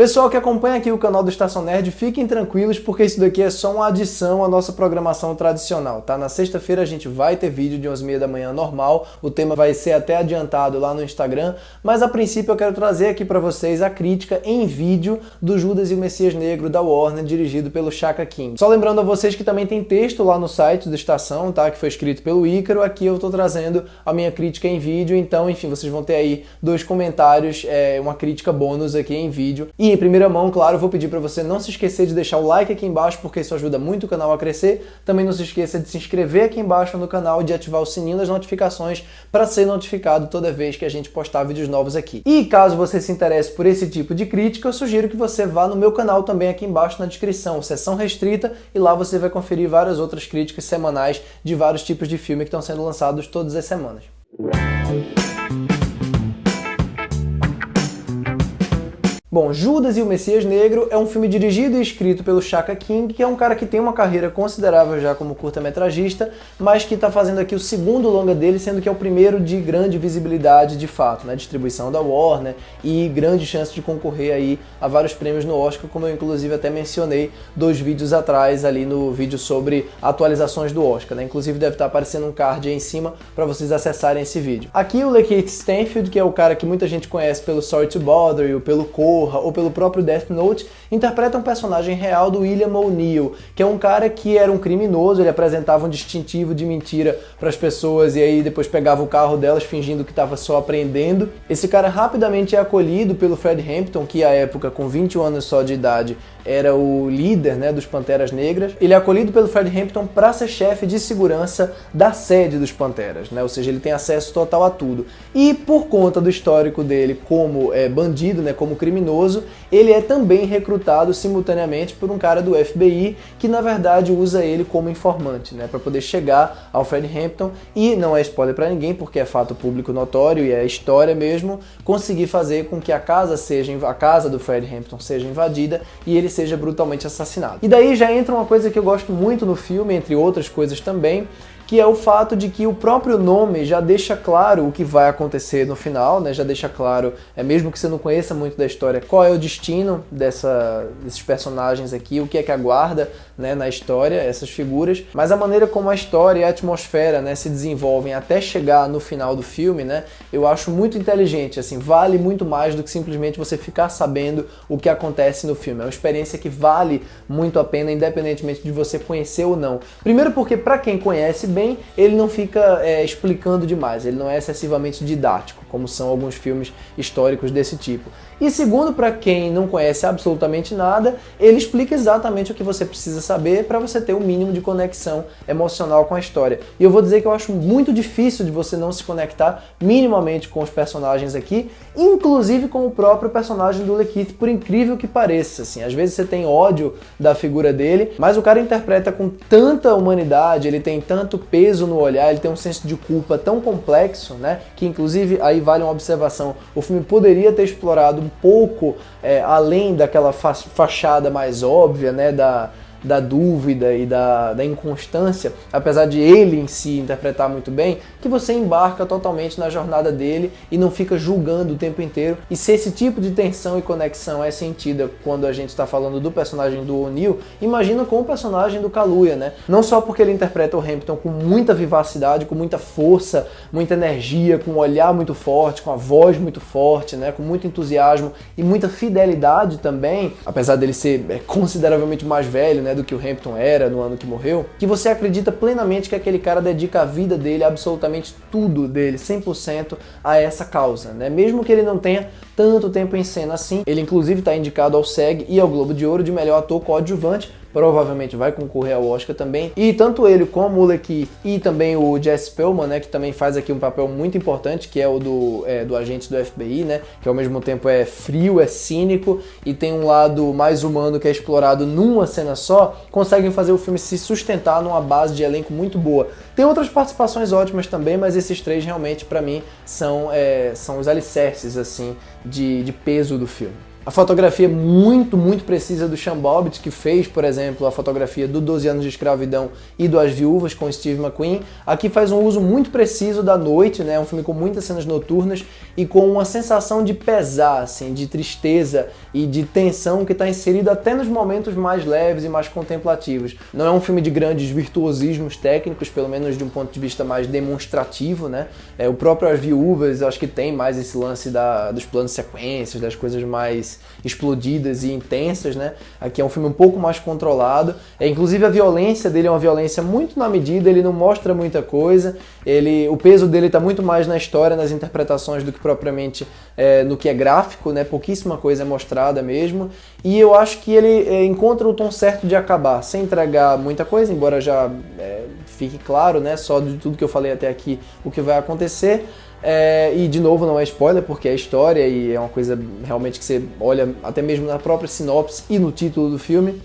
Pessoal que acompanha aqui o canal do Estação Nerd, fiquem tranquilos porque isso daqui é só uma adição à nossa programação tradicional, tá? Na sexta-feira a gente vai ter vídeo de 11h30 da manhã normal, o tema vai ser até adiantado lá no Instagram, mas a princípio eu quero trazer aqui para vocês a crítica em vídeo do Judas e o Messias Negro da Warner, dirigido pelo Shaka King. Só lembrando a vocês que também tem texto lá no site do Estação, tá? Que foi escrito pelo Ícaro, aqui eu tô trazendo a minha crítica em vídeo, então enfim, vocês vão ter aí 2 comentários, uma crítica bônus aqui em vídeo. E em primeira mão, claro, eu vou pedir para você não se esquecer de deixar o like aqui embaixo, porque isso ajuda muito o canal a crescer. Também não se esqueça de se inscrever aqui embaixo no canal e de ativar o sininho das notificações para ser notificado toda vez que a gente postar vídeos novos aqui. E caso você se interesse por esse tipo de crítica, eu sugiro que você vá no meu canal também aqui embaixo na descrição, seção restrita, e lá você vai conferir várias outras críticas semanais de vários tipos de filme que estão sendo lançados todas as semanas. Bom, Judas e o Messias Negro é um filme dirigido e escrito pelo Shaka King, que é um cara que tem uma carreira considerável já como curta-metragista, mas que está fazendo aqui o segundo longa dele, sendo que é o primeiro de grande visibilidade de fato, né? Distribuição da Warner e grande chance de concorrer aí a vários prêmios no Oscar, como eu inclusive até mencionei 2 vídeos atrás ali no vídeo sobre atualizações do Oscar, né? Inclusive deve estar aparecendo um card aí em cima para vocês acessarem esse vídeo. Aqui o Lakeith Stanfield, que é o cara que muita gente conhece pelo Sorry to Bother You, pelo Corra, ou pelo próprio Death Note, interpreta um personagem real do William O'Neill, que é um cara que era um criminoso, ele apresentava um distintivo de mentira para as pessoas e aí depois pegava o carro delas fingindo que estava só aprendendo. Esse cara rapidamente é acolhido pelo Fred Hampton, que à época, com 21 anos só de idade, era o líder, né, dos Panteras Negras. Ele é acolhido pelo Fred Hampton para ser chefe de segurança da sede dos Panteras, né? Ou seja, ele tem acesso total a tudo. E por conta do histórico dele como bandido, né, como criminoso, ele é também recrutado simultaneamente por um cara do FBI que na verdade usa ele como informante, né, para poder chegar ao Fred Hampton e, não é spoiler para ninguém porque é fato público notório e é história mesmo, conseguir fazer com que a casa do Fred Hampton seja invadida e ele seja brutalmente assassinado. E daí já entra uma coisa que eu gosto muito no filme, entre outras coisas também, que é o fato de que o próprio nome já deixa claro o que vai acontecer no final, né? Já deixa claro, mesmo que você não conheça muito da história, qual é o destino desses personagens aqui, o que é que aguarda, né, na história, essas figuras, mas a maneira como a história e a atmosfera, né, se desenvolvem até chegar no final do filme, né, eu acho muito inteligente, assim, vale muito mais do que simplesmente você ficar sabendo o que acontece no filme. É uma experiência que vale muito a pena, independentemente de você conhecer ou não. Primeiro porque, para quem conhece bem, ele não fica explicando demais, ele não é excessivamente didático, como são alguns filmes históricos desse tipo. E segundo, para quem não conhece absolutamente nada, ele explica exatamente o que você precisa saber para você ter o mínimo de conexão emocional com a história. E eu vou dizer que eu acho muito difícil de você não se conectar minimamente com os personagens aqui, inclusive com o próprio personagem do Lakeith, por incrível que pareça. Assim, às vezes você tem ódio da figura dele, mas o cara interpreta com tanta humanidade, ele tem tanto peso no olhar, ele tem um senso de culpa tão complexo, né, que inclusive aí vale uma observação, o filme poderia ter explorado um pouco além daquela fachada mais óbvia, né, da dúvida e da inconstância, apesar de ele em si interpretar muito bem, que você embarca totalmente na jornada dele e não fica julgando o tempo inteiro. E se esse tipo de tensão e conexão é sentida quando a gente está falando do personagem do O'Neill, imagina com o personagem do Kaluuya, né? Não só porque ele interpreta o Hampton com muita vivacidade, com muita força, muita energia, com um olhar muito forte, com a voz muito forte, né? Com muito entusiasmo e muita fidelidade também, apesar dele ser consideravelmente mais velho, né, do que o Hampton era no ano que morreu, que você acredita plenamente que aquele cara dedica a vida dele, absolutamente tudo dele, 100% a essa causa, né? Mesmo que ele não tenha tanto tempo em cena assim, ele inclusive está indicado ao SEG e ao Globo de Ouro de melhor ator coadjuvante, provavelmente vai concorrer ao Oscar também, e tanto ele como o Lakeith e também o Jesse Pellman, né, que também faz aqui um papel muito importante, que é o do agente do FBI, né, que ao mesmo tempo é frio, é cínico e tem um lado mais humano que é explorado numa cena só, conseguem fazer o filme se sustentar numa base de elenco muito boa. Tem outras participações ótimas também, mas esses 3 realmente para mim são os alicerces assim de peso do filme. A fotografia é muito, muito precisa do Sean Bobbitt, que fez, por exemplo, a fotografia do 12 Anos de Escravidão e do As Viúvas, com Steve McQueen. Aqui faz um uso muito preciso da noite, né? É um filme com muitas cenas noturnas e com uma sensação de pesar, assim, de tristeza e de tensão que está inserido até nos momentos mais leves e mais contemplativos. Não é um filme de grandes virtuosismos técnicos, pelo menos de um ponto de vista mais demonstrativo, né? O próprio As Viúvas, eu acho que tem mais esse lance dos planos sequências, das coisas mais explodidas e intensas, né? Aqui é um filme um pouco mais controlado. Inclusive a violência dele é uma violência muito na medida, ele não mostra muita coisa, o peso dele está muito mais na história, nas interpretações, do que propriamente no que é gráfico, né? Pouquíssima coisa é mostrada mesmo. E eu acho que ele encontra o tom certo de acabar, sem entregar muita coisa, embora já fique claro, né? Só de tudo que eu falei até aqui o que vai acontecer. E de novo não é spoiler, porque é história e é uma coisa realmente que você olha até mesmo na própria sinopse e no título do filme,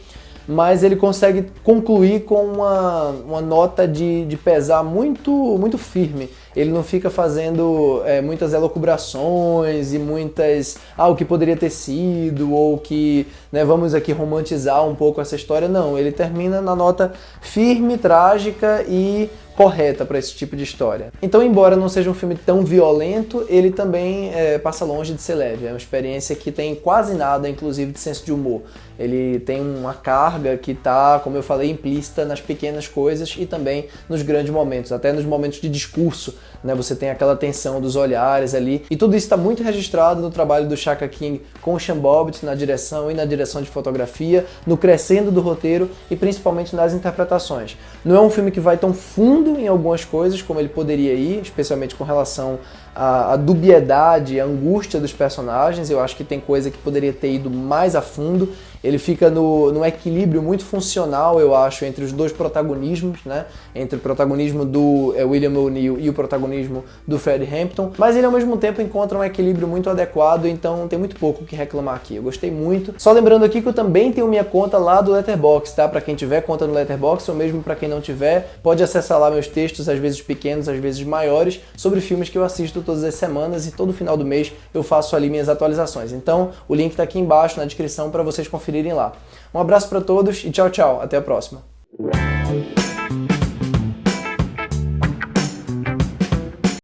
mas ele consegue concluir com uma nota de pesar muito, muito firme. Ele não fica fazendo muitas elucubrações e muitas, o que poderia ter sido, ou que, né, vamos aqui romantizar um pouco essa história. Não, ele termina na nota firme, trágica e correta para esse tipo de história. Então, embora não seja um filme tão violento, ele também passa longe de ser leve. É uma experiência que tem quase nada, inclusive, de senso de humor. Ele tem uma carga que está, como eu falei, implícita nas pequenas coisas e também nos grandes momentos, até nos momentos de discurso, né? Você tem aquela tensão dos olhares ali, e tudo isso está muito registrado no trabalho do Shaka King com o Sean Bobbitt na direção e na direção de fotografia, no crescendo do roteiro e principalmente nas interpretações. Não é um filme que vai tão fundo em algumas coisas como ele poderia ir, especialmente com relação à dubiedade, à angústia dos personagens. Eu acho que tem coisa que poderia ter ido mais a fundo. Ele fica num equilíbrio muito funcional, eu acho, entre os dois protagonismos, né? Entre o protagonismo do William O'Neill e o protagonismo do Fred Hampton, mas ele ao mesmo tempo encontra um equilíbrio muito adequado, então tem muito pouco o que reclamar aqui. Eu gostei muito. Só lembrando aqui que eu também tenho minha conta lá do Letterboxd, tá? Para quem tiver conta no Letterboxd, ou mesmo para quem não tiver, pode acessar lá meus textos, às vezes pequenos, às vezes maiores, sobre filmes que eu assisto todas as semanas, e todo final do mês eu faço ali minhas atualizações. Então, o link tá aqui embaixo na descrição para vocês conferirem lá. Um abraço para todos e tchau, tchau. Até a próxima.